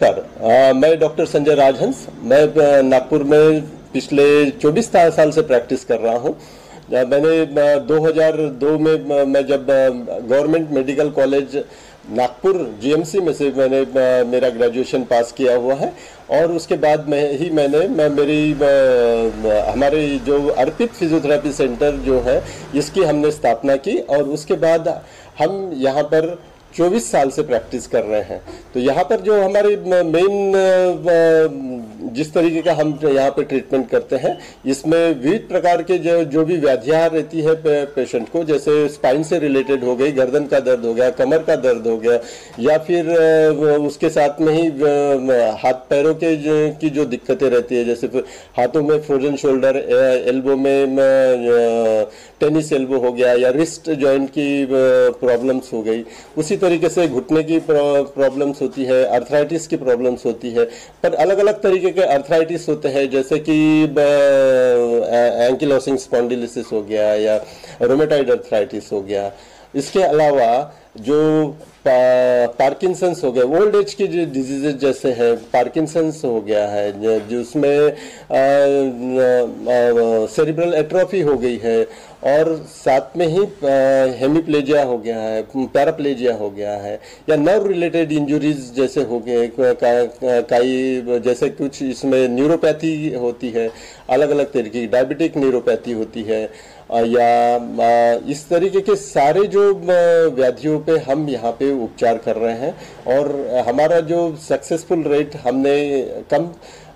मैं डॉक्टर संजय राजहंस। मैं नागपुर में पिछले 24 साल से प्रैक्टिस कर रहा हूँ। मैंने 2002 में मैं जब government medical college Nagpur GMC में से मैंने मेरा ग्रेजुएशन पास किया हुआ है, और उसके बाद हमारे जो अर्पित फिजियोथेरेपी सेंटर जो है इसकी हमने स्थापना की, और उसके बाद हम यहाँ पर 24 साल से प्रैक्टिस कर रहे हैं। तो यहाँ पर जो हमारे मेन जिस तरीके का हम यहाँ पे ट्रीटमेंट करते हैं, इसमें विविध प्रकार के जो भी व्याधियाँ रहती है पेशेंट को, जैसे स्पाइन से रिलेटेड हो गई, गर्दन का दर्द हो गया, कमर का दर्द हो गया, या फिर उसके साथ में ही हाथ पैरों के की जो दिक्कतें रहती है, जैसे हाथों में फ्रोजन शोल्डर, एल्बो में टेनिस एल्बो हो गया, या रिस्ट जॉइंट की प्रॉब्लम्स हो गई। उसी तरीके से घुटने की प्रॉब्लम्स होती है, अर्थराइटिस की प्रॉब्लम्स होती है। पर अलग अलग तरीके के अर्थराइटिस होते हैं, जैसे कि एंकिलोसिंग स्पॉन्डिलिसिस हो गया या रोमेटॉइड अर्थराइटिस हो गया। इसके अलावा जो पार्किंसंस हो गया, ओल्ड एज की जो डिजीजेज जैसे हैं, पार्किंसंस हो गया है जिसमें सेरिब्रल एट्रोफी हो गई है, और साथ में ही हेमिप्लेजिया हो गया है, पैराप्लेजिया हो गया है, या नर्व रिलेटेड इंजुरीज जैसे हो गए, कई जैसे कुछ इसमें न्यूरोपैथी होती है, अलग अलग तरीके की डायबिटिक न्यूरोपैथी होती है, या इस तरीके के सारे जो व्याधियों पे हम यहाँ पे उपचार कर रहे हैं। और हमारा जो सक्सेसफुल रेट हमने कम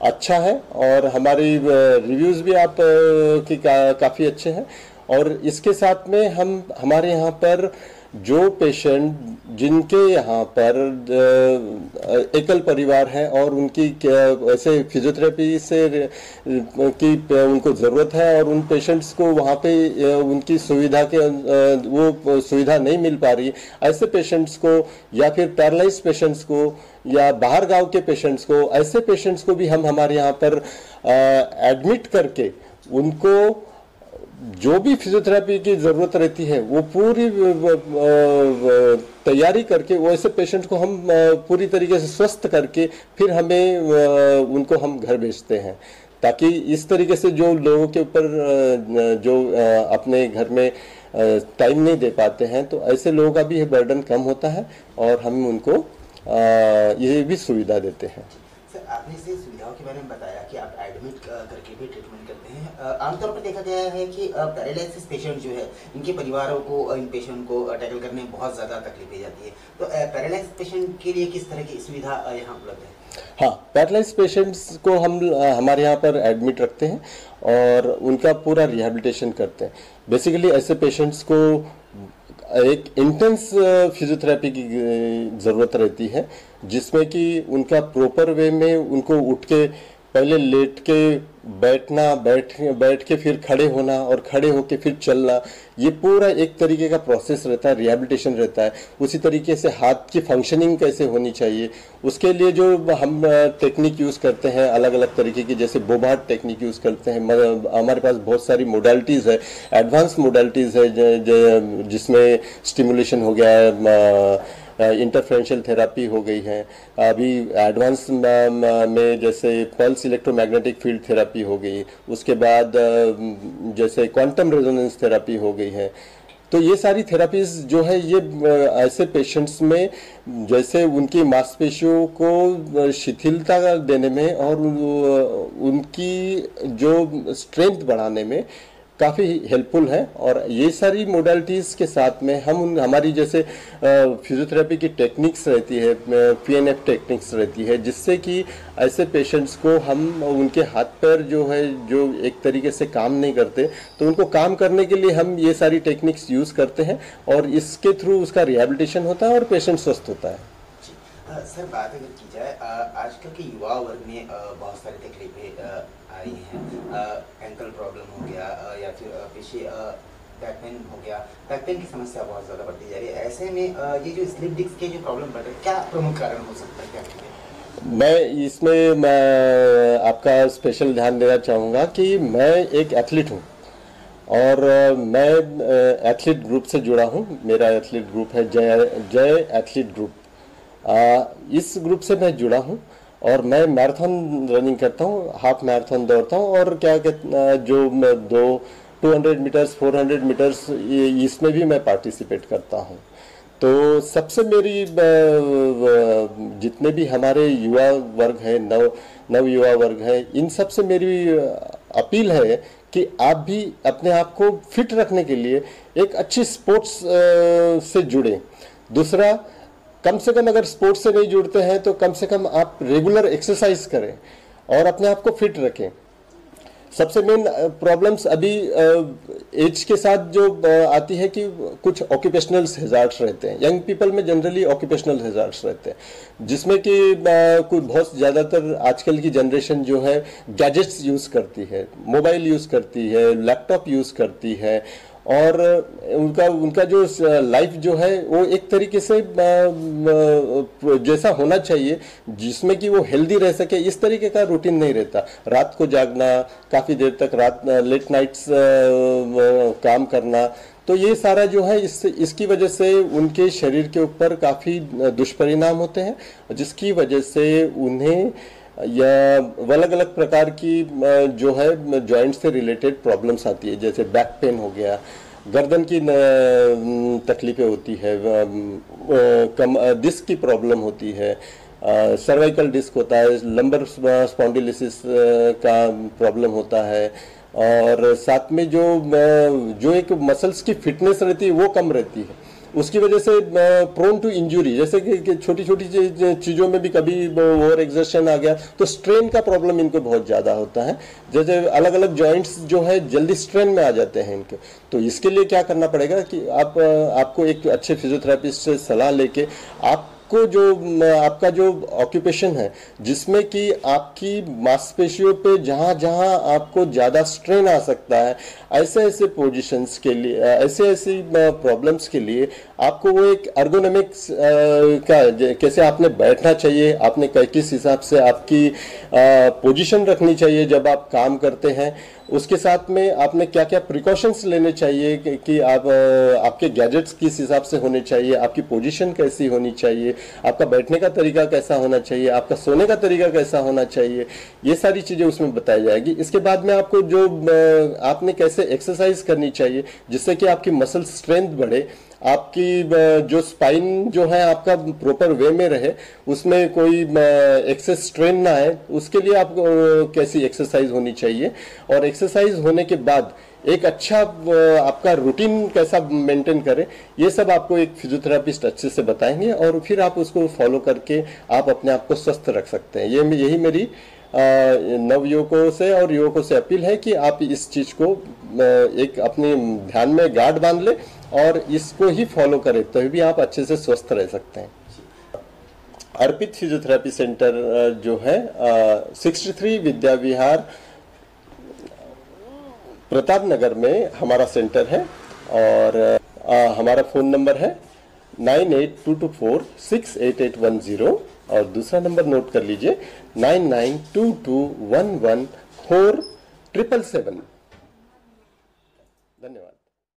अच्छा है, और हमारी रिव्यूज़ भी आप काफ़ी अच्छे हैं। और इसके साथ में हमारे यहाँ पर जो पेशेंट जिनके यहाँ पर एकल परिवार है और उनकी ऐसे फिजियोथेरेपी से की उनको ज़रूरत है, और उन पेशेंट्स को वहाँ पे उनकी सुविधा के वो सुविधा नहीं मिल पा रही, ऐसे पेशेंट्स को, या फिर पैरालाइज पेशेंट्स को, या बाहर गांव के पेशेंट्स को, ऐसे पेशेंट्स को भी हम हमारे यहाँ पर एडमिट करके उनको जो भी फिजियोथेरेपी की ज़रूरत रहती है वो पूरी तैयारी करके, वो ऐसे पेशेंट को हम पूरी तरीके से स्वस्थ करके फिर उनको हम घर भेजते हैं, ताकि इस तरीके से जो लोगों के ऊपर जो अपने घर में टाइम नहीं दे पाते हैं, तो ऐसे लोगों का भी बर्डन कम होता है, और हम उनको ये भी सुविधा देते हैं। सर, आपने से सुविधाओं के बारे में बताया कि आप एडमिट करके भी ट्रीटमेंट करते हैं। आमतौर पर देखा गया है कि पैरालिसिस पेशेंट जो है, इनके परिवारों को इन पेशेंट को टैकल करने में बहुत ज़्यादा तकलीफ दी जाती है, तो पैरालिसिस पेशेंट के लिए किस तरह की सुविधा यहाँ उपलब्ध है? हाँ, पैरालाइज पेशेंट्स को हम हमारे यहाँ पर एडमिट रखते हैं और उनका पूरा रिहैबिलिटेशन करते हैं। बेसिकली ऐसे पेशेंट्स को एक इंटेंस फिजियोथेरेपी की ज़रूरत रहती है, जिसमें कि उनका प्रॉपर वे में उनको उठ के पहले लेट के बैठना, बैठ के फिर खड़े होना, और खड़े होके फिर चलना, ये पूरा एक तरीके का प्रोसेस रहता है, रिहैबिलिटेशन रहता है। उसी तरीके से हाथ की फंक्शनिंग कैसे होनी चाहिए, उसके लिए जो हम टेक्निक यूज़ करते हैं, अलग अलग तरीके की, जैसे बोबार्ट टेक्निक यूज़ करते हैं। हमारे पास बहुत सारी मोडालिटीज़ है, एडवांस मोडालिटीज़ है, जिसमें स्टिमुलेशन हो गया है, इंटरफेरेंशियल थेरापी हो गई है, अभी एडवांस में जैसे पल्स इलेक्ट्रोमैग्नेटिक फील्ड थेरापी हो गई, उसके बाद जैसे क्वांटम रेजोनेंस थेरापी हो गई है। तो ये सारी थेरापीज जो है, ये ऐसे पेशेंट्स में जैसे उनकी मांसपेशियों को शिथिलता देने में और उनकी जो स्ट्रेंथ बढ़ाने में काफ़ी हेल्पफुल है। और ये सारी मोडालिटीज़ के साथ में हमारी जैसे फिजियोथेरेपी की टेक्निक्स रहती है, PNF टेक्निक्स रहती है, जिससे कि ऐसे पेशेंट्स को हम उनके हाथ पैर जो है, जो एक तरीके से काम नहीं करते, तो उनको काम करने के लिए हम ये सारी टेक्निक्स यूज़ करते हैं, और इसके थ्रू उसका रिहैबिलिटेशन होता है और पेशेंट स्वस्थ होता है। सर, बात अगर की जाए आजकल के युवा वर्ग में बहुत सारी तकलीफें आ रही हैं। एंकल प्रॉब्लम हो गया, या फिर पीछे बैक पेन हो गया। बैक पेन की समस्या बहुत ज़्यादा बढ़ती जा रही है। ऐसे में ये जो स्लिप डिस्क के जो प्रॉब्लम बढ़ रहे हैं, क्या प्रमुख कारण हो सकता है, क्या? मैं आपका स्पेशल ध्यान देना चाहूँगा कि मैं एक एथलीट हूँ, और मैं एथलीट ग्रुप से जुड़ा हूँ। मेरा एथलीट ग्रुप है जय एथलीट ग्रुप। इस ग्रुप से मैं जुड़ा हूँ और मैं मैराथन रनिंग करता हूँ, हाफ मैराथन दौड़ता हूँ और क्या कहते जो मैं 200 मीटर्स 400 मीटर्स इसमें भी मैं पार्टिसिपेट करता हूँ। तो सबसे मेरी जितने भी हमारे युवा वर्ग है, नव युवा वर्ग है, इन सब से मेरी अपील है कि आप भी अपने आप को फिट रखने के लिए एक अच्छी स्पोर्ट्स से जुड़ें। दूसरा, कम से कम अगर स्पोर्ट्स से नहीं जुड़ते हैं तो कम से कम आप रेगुलर एक्सरसाइज करें और अपने आप को फिट रखें। सबसे मेन प्रॉब्लम्स अभी एज के साथ जो आती है कि कुछ ऑक्यूपेशनल हैजार्ड्स रहते हैं। यंग पीपल में जनरली ऑक्यूपेशनल हैजार्ड्स रहते हैं, जिसमें कि कुछ बहुत ज़्यादातर आजकल की जनरेशन जो है गैजेट्स यूज़ करती है, मोबाइल यूज़ करती है, लैपटॉप यूज़ करती है और उनका जो लाइफ जो है वो एक तरीके से जैसा होना चाहिए जिसमें कि वो हेल्दी रह सके, इस तरीके का रूटीन नहीं रहता। रात को जागना, काफ़ी देर तक लेट नाइट्स काम करना, तो ये सारा जो है इसकी वजह से उनके शरीर के ऊपर काफ़ी दुष्परिणाम होते हैं, जिसकी वजह से उन्हें या अलग अलग प्रकार की जो है जॉइंट से रिलेटेड प्रॉब्लम्स आती है, जैसे बैक पेन हो गया, गर्दन की तकलीफें होती है, डिस्क की प्रॉब्लम होती है, सर्वाइकल डिस्क होता है, लंबर स्पॉन्डिलिसिस का प्रॉब्लम होता है और साथ में जो एक मसल्स की फिटनेस रहती है वो कम रहती है। उसकी वजह से प्रोन टू इंजुरी, जैसे कि छोटी छोटी चीज़ों में भी कभी ओवर एक्सर्शन आ गया तो स्ट्रेन का प्रॉब्लम इनको बहुत ज़्यादा होता है। जैसे अलग अलग जॉइंट्स जो है जल्दी स्ट्रेन में आ जाते हैं इनके। तो इसके लिए क्या करना पड़ेगा कि आपको एक अच्छे फिजियोथेरेपिस्ट से सलाह लेके आपको आपका जो ऑक्यूपेशन है जिसमें कि आपकी मांसपेशियों पे जहाँ जहाँ आपको ज़्यादा स्ट्रेन आ सकता है, ऐसे पोजीशंस के लिए, ऐसी प्रॉब्लम्स के लिए आपको वो एक एर्गोनॉमिक्स का कैसे आपने बैठना चाहिए, आपने किस हिसाब से आपकी पोजीशन रखनी चाहिए जब आप काम करते हैं, उसके साथ में आपने क्या क्या प्रिकॉशंस लेने चाहिए कि आपके गैजेट्स किस हिसाब से होने चाहिए, आपकी पोजीशन कैसी होनी चाहिए, आपका बैठने का तरीका कैसा होना चाहिए, आपका सोने का तरीका कैसा होना चाहिए, ये सारी चीज़ें उसमें बताई जाएगी। इसके बाद में आपको जो आपने कैसे एक्सरसाइज करनी चाहिए जिससे कि आपकी मसल स्ट्रेंथ बढ़े, आपकी जो स्पाइन जो है आपका प्रॉपर वे में रहे, उसमें कोई एक्सेस स्ट्रेन ना आए, उसके लिए आपको कैसी एक्सरसाइज होनी चाहिए और एक्सरसाइज होने के बाद एक अच्छा आपका रूटीन कैसा मेंटेन करें, ये सब आपको एक फिजियोथेरेपिस्ट अच्छे से बताएंगे और फिर आप उसको फॉलो करके आप अपने आप को स्वस्थ रख सकते हैं। यही मेरी नवयुवकों से और युवकों से अपील है कि आप इस चीज़ को एक अपने ध्यान में गार्ड बांध ले और इसको ही फॉलो करें, तभी आप अच्छे से स्वस्थ रह सकते हैं। अर्पित फिजियोथेरेपी सेंटर जो है 63 विद्या विहार प्रताप नगर में हमारा सेंटर है और हमारा फ़ोन नंबर है 9822468810 और दूसरा नंबर नोट कर लीजिए 9922114777। धन्यवाद।